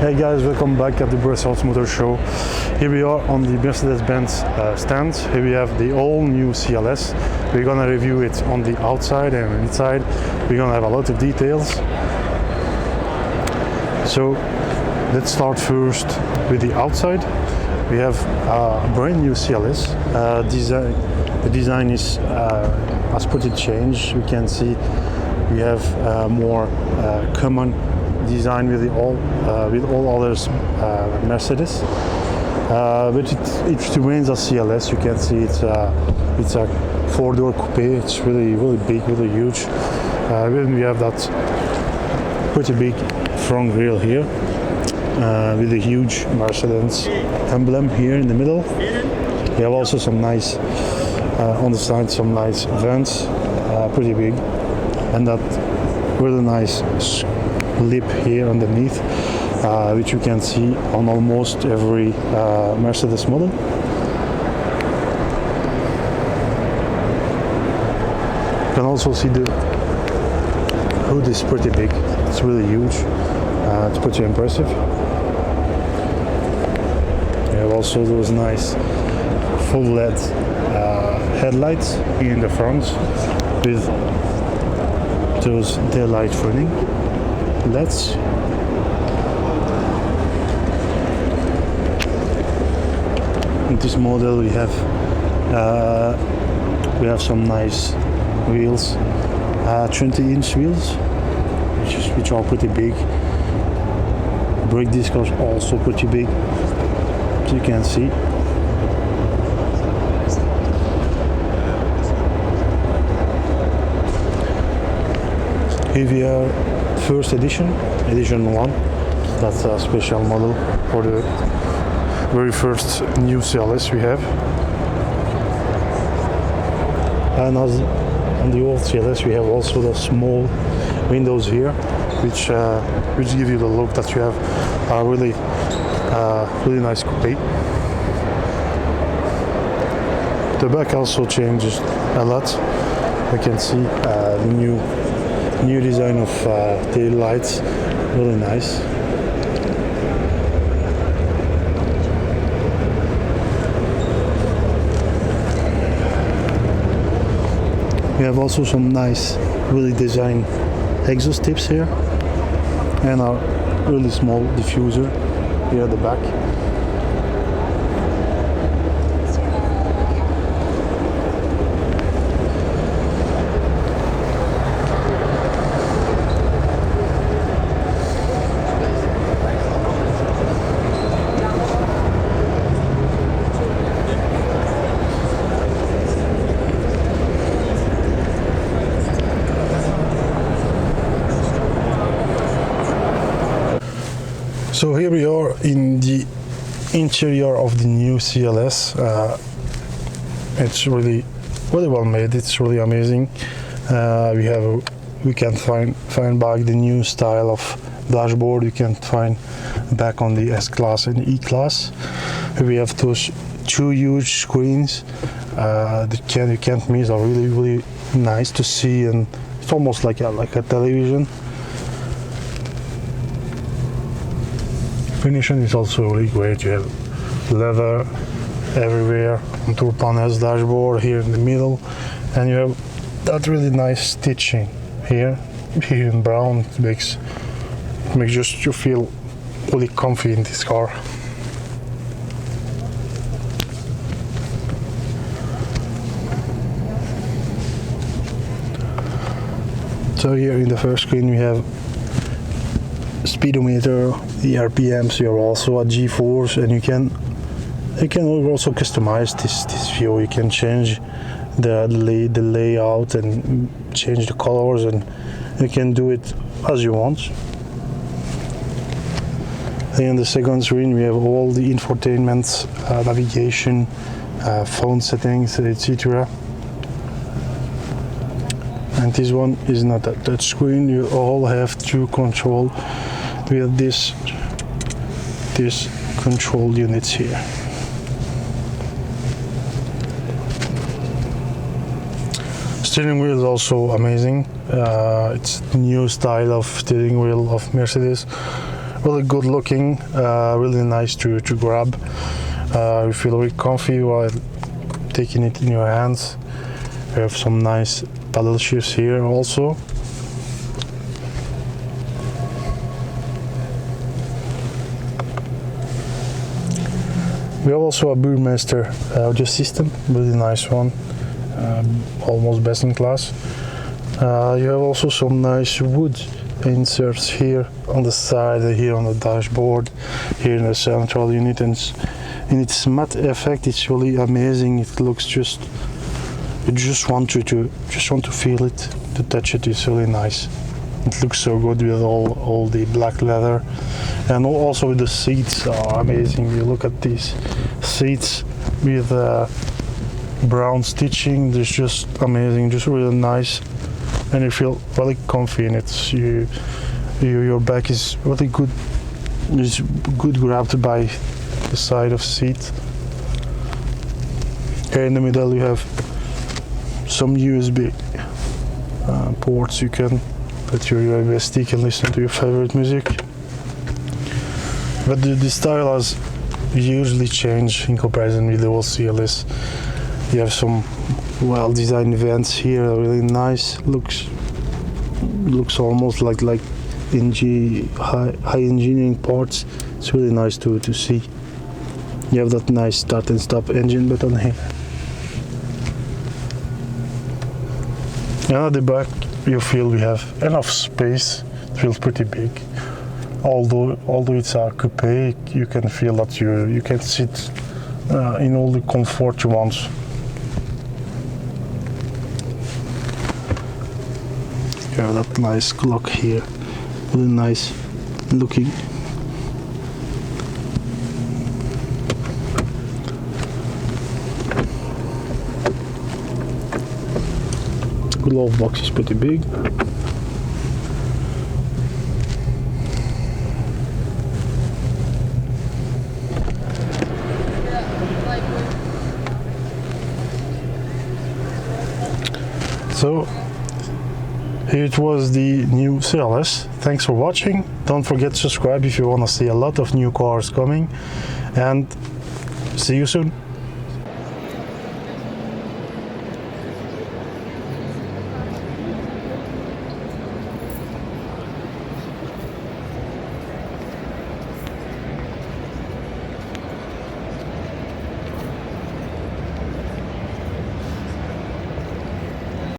Hey guys, welcome back at the Brussels Motor Show. Here we are on the Mercedes-Benz stand. Here we have the all new CLS. We're gonna review it on the outside and inside. We're gonna have a lot of details. So let's start first with the outside. We have a brand new CLS. The design has pretty changed. We can see we have more common design with all others Mercedes, but it remains a CLS. You can see it's a four-door coupe. It's really big, really huge. Then we have that pretty big front grille here with a huge Mercedes emblem here in the middle. We have also some nice on the side, some nice vents, pretty big, and that really nice lip here underneath, which you can see on almost every Mercedes model. You can also see the hood is pretty big. It's really huge. It's pretty impressive. You have also those nice full LED headlights in the front with those daylight running LEDs. In this model we have some nice wheels, 20-inch wheels, which are pretty big. Brake discs are also pretty big, as you can see. Here we are, first edition 1. That's a special model for the very first new CLS we have. And as on the old CLS, we have also the small windows here, which give you the look that you have a really nice coupe. The back also changes a lot. You can see the new design of tail lights, really nice. We have also some nice, really designed exhaust tips here, and a really small diffuser here at the back. So here we are in the interior of the new CLS. It's really well made. It's really amazing. We can find back the new style of dashboard. You can find back on the S class and E class. We have those two huge screens that you can't miss. Are really nice to see, and it's almost like a television. Finishing is also really great. You have leather everywhere, contour panels, dashboard here in the middle, and you have that really nice stitching here in brown. It makes just you feel really comfy in this car. So here in the first screen we have speedometer, the RPMs. You are also at G-force, and you can also customize this view. You can change the layout and change the colors, and you can do it as you want. And in the second screen we have all the infotainment, navigation, phone settings, etc. And this one is not a touch screen. You all have to control with this control units here. Steering wheel is also amazing. It's the new style of steering wheel of Mercedes. really good looking, really nice to grab. You feel very comfy while taking it in your hands. You have some nice paddle shifts here also. We have also a Burmester audio system, really nice one, almost best in class. You have also some nice wood inserts here on the side, here on the dashboard, here in the central unit, and in its matte effect, it's really amazing. It looks you just want to feel it, to touch it. It's really nice. It looks so good with all the black leather, and also the seats are amazing. You look at these seats with brown stitching. They're just amazing, just really nice, and you feel really comfy in it. Your back is really good. Is good grabbed by the side of the seat. Here in the middle you have some USB ports. You can put your USB stick and listen to your favorite music. But the style has hugely changed in comparison with the old CLS. You have some well-designed vents here, really nice. Looks almost like high engineering parts. It's really nice to see. You have that nice start and stop engine button here. And at the back you feel we have enough space. It feels pretty big. Although it's a coupe, you can feel that you can sit in all the comfort you want. You have that nice clock here, really nice looking. Glove box is pretty big. So here it was the new CLS. Thanks for watching. Don't forget to subscribe if you want to see a lot of new cars coming, and see you soon.